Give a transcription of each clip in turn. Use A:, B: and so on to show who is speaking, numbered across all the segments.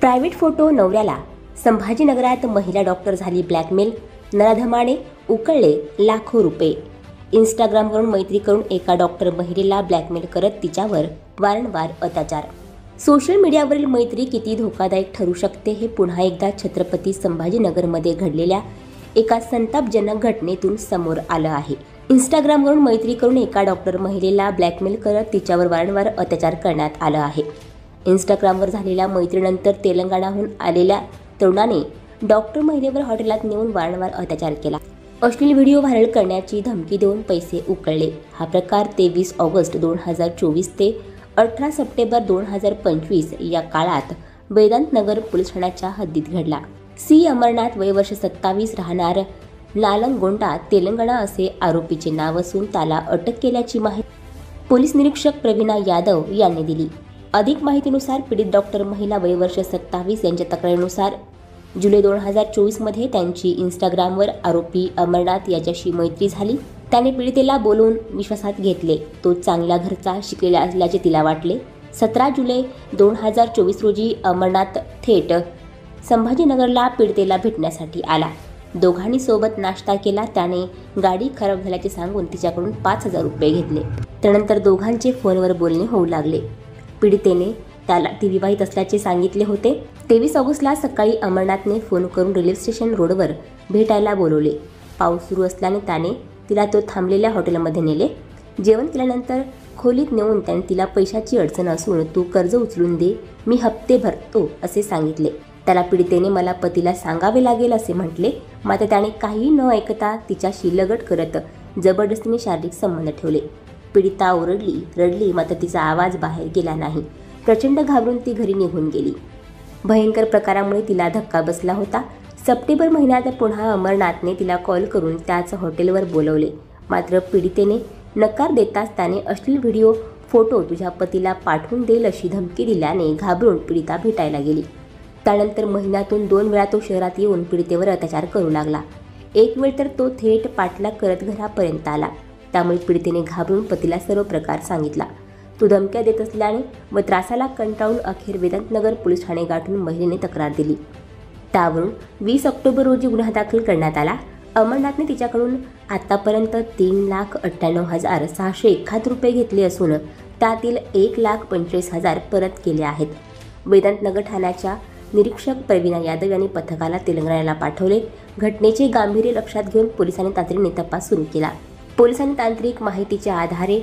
A: Private photo नवऱ्याला, संभाजीनगरात महिला doctor झाली ब्लॅकमेल, नराधमाने उकळले लाखो रुपये। इंस्टाग्रामवरून मैत्री करून एका डॉक्टर महिलेला ब्लॅकमेल करत तिच्यावर वारंवार अत्याचार। सोशल मीडियावरील मैत्री किती धोकादायक ठरू शकते हे पुन्हा एकदा छत्रपती संभाजीनगरमध्ये घडलेल्या एका संतापजनक घटनेतून समोर आलं आहे। इंस्टाग्रामवरून मैत्री करून एका डॉक्टर महिलेला ब्लॅकमेल करत तिच्यावर वारंवार अत्याचार करण्यात आलं आहे। इंस्टाग्रामवर झालेल्या मैत्रीनंतर तेलंगणाहून आलेल्या तरुणाने डॉक्टर महिलेवर हॉटेलात नेऊन वारंवार अत्याचार केला। अश्लील व्हिडिओ व्हायरल करण्याची धमकी देऊन पैसे उकळले। हा प्रकार 23 ऑगस्ट 2024 ते 18 सप्टेंबर 2025 या काळात वेदांतनगर पोलीस ठाण्याच्या हद्दीत घडला। सी अमरनाथ वय वर्ष 27 राहणार नालंगोंडा तेलंगणा असे आरोपीचे नाव असून त्याला अटक केल्याची माहिती पोलीस निरीक्षक प्रवीणा यादव यांनी दिली। अधिक माहितीनुसार पीडित डॉक्टर महिला वय वर्ष 27 यांच्या तक्रारीनुसार जुलै 2024 मध्ये त्यांची इंस्टाग्रामवर आरोपी अमरनाथ याच्याशी मैत्री झाली। त्याने पीडितेला बोलवून विश्वासात घेतले। तो चांगल्या घरचा शिकलेला असल्याचे तिला वाटले। 17 जुलै 2024 रोजी अमरनाथ थेट संभाजीनगरला पीडितेला भेटण्यासाठी आला। दोघांनी सोबत नाश्ता केला। त्याने गाडी खराब झाल्याचे सांगून तिच्याकडून 5000 रुपये घेतले। त्यानंतर दोघांचे फोनवर बोलणे होऊ लागले। पीडितेने त्याला ती विवाहित असल्याचे सांगितले होते। 23 ऑगस्टला सकाळी अमरनाथने फोन करून रेल्वे स्टेशन रोडवर भेटायला बोलवले। पाऊस सुरू असल्याने त्याने तिला तो थांबलेल्या हॉटेलमध्ये नेले। जेवण केल्यानंतर खोलीत नेऊन त्याने तिला पैशाची अडचण असून तू कर्ज उचलून दे, मी हप्ते भरतो असे सांगितले। त्याला पीडितेने मला पतीला सांगावे लागेल असे म्हटले। मात्र त्याने काही न ऐकता तिच्याशी लगट करत जबरदस्तीने शारीरिक संबंध ठेवले। पीडिता ओरडली, रडली, मात्र तिचा आवाज बाहेर गेला नाही। प्रचंड घाबरून ती घरी निघून गेली। भयंकर प्रकारामुळे तिला धक्का बसला होता। सप्टेंबर महिन्यात पुन्हा अमरनाथने तिला कॉल करून त्याच हॉटेलवर बोलवले। मात्र पीडितेने नकार देताच त्याने अश्लील व्हिडिओ फोटो तुझ्या पतीला पाठवून देईल अशी धमकी दिल्याने घाबरून पीडिता भेटायला गेली। त्यानंतर महिन्यातून 2 वेळा तो शहरात येऊन पीडितेवर अत्याचार करू लागला। एक वेळ तर तो थेट पाठलाग करत घरापर्यंत आला। त्यामुळे पीडितेने घाबरून पतीला सर्व प्रकार सांगितला। तो धमक्या देत असल्याने व त्रासाला कंटाळून अखेर वेदांतनगर पोलीस ठाणे गाठून महिलेने तक्रार दिली। त्यावरून 20 ऑक्टोबर रोजी गुन्हा दाखल करण्यात आला। अमरनाथने तिच्याकडून आतापर्यंत 3,98,601 रुपये घेतले असून त्यातील 1,45,000 परत केले आहेत। वेदांतनगर ठाण्याच्या निरीक्षक प्रवीणा यादव यांनी पथकाला तेलंगणाला पाठवले। घटनेचे गांभीर्य लक्षात घेऊन पोलिसांनी तातडीने तपास सुरू केला। पोलिसांनी तांत्रिक माहितीच्या आधारे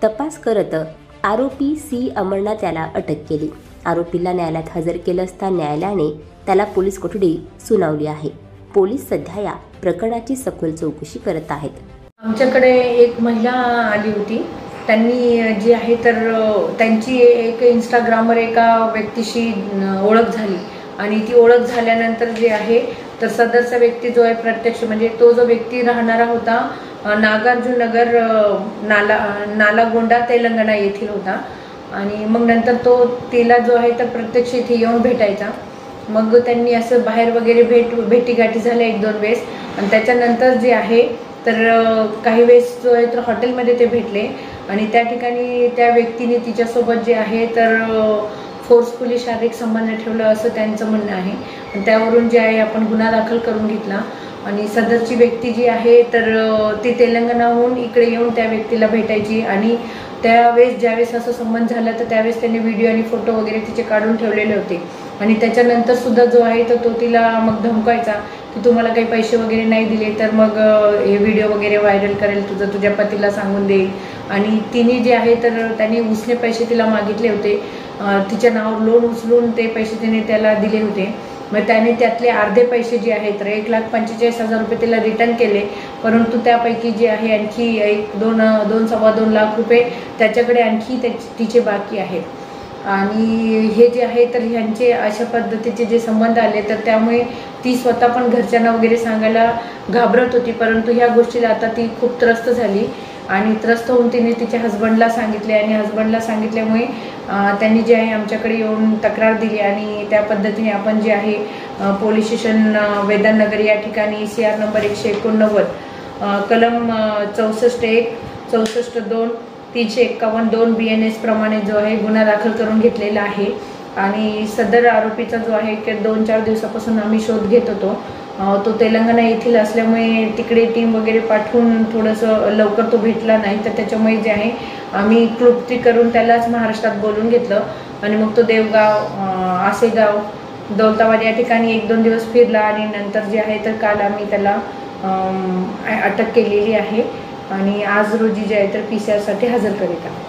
A: तपास करत आरोपी सी अमरनाथ याला अटक केली। आरोपीला न्यायालयात हजर केलं असता न्यायालयाने त्याला पोलीस कोठडी सुनावली आहे। पोलीस सध्या या प्रकरणाची सखोल चौकशी करत आहेत।
B: आमच्याकडे एक महिला आली होती। त्यांनी जी आहे तर त्यांची एक इंस्टाग्रामवर एका व्यक्तीशी ओळख झाली आणि ती ओळख झाल्यानंतर जे आहे तर सदरचा व्यक्ती जो आहे प्रत्यक्ष म्हणजे तो जो व्यक्ती राहणारा होता नागार्जुननगर नालागोंडा तेलंगणा येथील होता आणि मग नंतर तो तिला जो आहे तर प्रत्यक्ष इथे येऊन भेटायचा। मग त्यांनी असं बाहेर वगैरे भेटीगाठी झाल्या 1-2 वेळेस आणि त्याच्यानंतर जे आहे तर काही वेळेस जो आहे तर हॉटेलमध्ये ते भेटले आणि त्या ठिकाणी त्या व्यक्तीने तिच्यासोबत जे आहे तर फोर्सफुली शारीरिक संबंध ठेवलं असं त्यांचं म्हणणं आहे। आणि त्यावरून जे आहे आपण गुन्हा दाखल करून घेतला आणि सदरची व्यक्ती जी आहे तर ती तेलंगणाहून इकडे येऊन त्या व्यक्तीला भेटायची आणि त्यावेळेस ज्यावेळेस असं संबंध झाला तर त्यावेळेस त्यांनी व्हिडिओ आणि फोटो वगैरे तिचे काढून ठेवलेले होते आणि त्याच्यानंतर सुद्धा जो आहे तर तो तिला मग धमकायचा की तुम्हाला काही पैसे वगैरे नाही दिले तर मग हे व्हिडिओ वगैरे व्हायरल करेल, तुझ्या पतीला सांगून देईल। आणि तिने जे आहे तर त्यांनी उसने पैसे तिला मागितले होते। तिच्या नावावर लोन उचलून ते पैसे तिने त्याला दिले होते। मग त्याने त्यातले अर्धे पैसे जे आहेत तर 1,45,000 रुपये तिला रिटर्न केले, परंतु त्यापैकी जे आहे आणखी 2-2.25 लाख रुपये त्याच्याकडे आणखी तिचे बाकी आहेत। आणि हे जे आहे तर ह्यांचे अशा पद्धतीचे जे संबंध आले तर त्यामुळे ती स्वतः पण घरच्यांना वगैरे सांगायला घाबरत होती, परंतु ह्या गोष्टीला आता ती खूप त्रस्त झाली आणि त्रस्त होऊन तिने तिच्या हजबंडला सांगितले आणि हजबंडला सांगितल्यामुळे त्यांनी जे आहे आमच्याकडे येऊन तक्रार दिली आणि त्या पद्धतीने आपण जे आहे पोलीस स्टेशन वेदांतनगर या ठिकाणी CR नंबर 189 कलम 64(1), 64(2), 351(2) BNS प्रमाणे जो आहे गुन्हा दाखल करून घेतलेला आहे। आणि सदर आरोपीचा जो आहे की 2-4 दिवसापासून आम्ही शोध घेत होतो. तो तेलंगणा येथील असल्यामुळे तिकडे टीम वगैरे पाठवून थोडंसं लवकर तो भेटला नाही, तर त्याच्यामुळे जे आहे आम्ही क्लुप्ती करून त्यालाच महाराष्ट्रात बोलवून घेतलं आणि मग तो देवगाव, आसेगाव, दौलताबाद या ठिकाणी 1-2 दिवस फिरला आणि नंतर जे आहे तर काल आम्ही त्याला अटक केलेली आहे आणि आज रोजी जे आहे तर PCR साठी हजर करीत आहोत.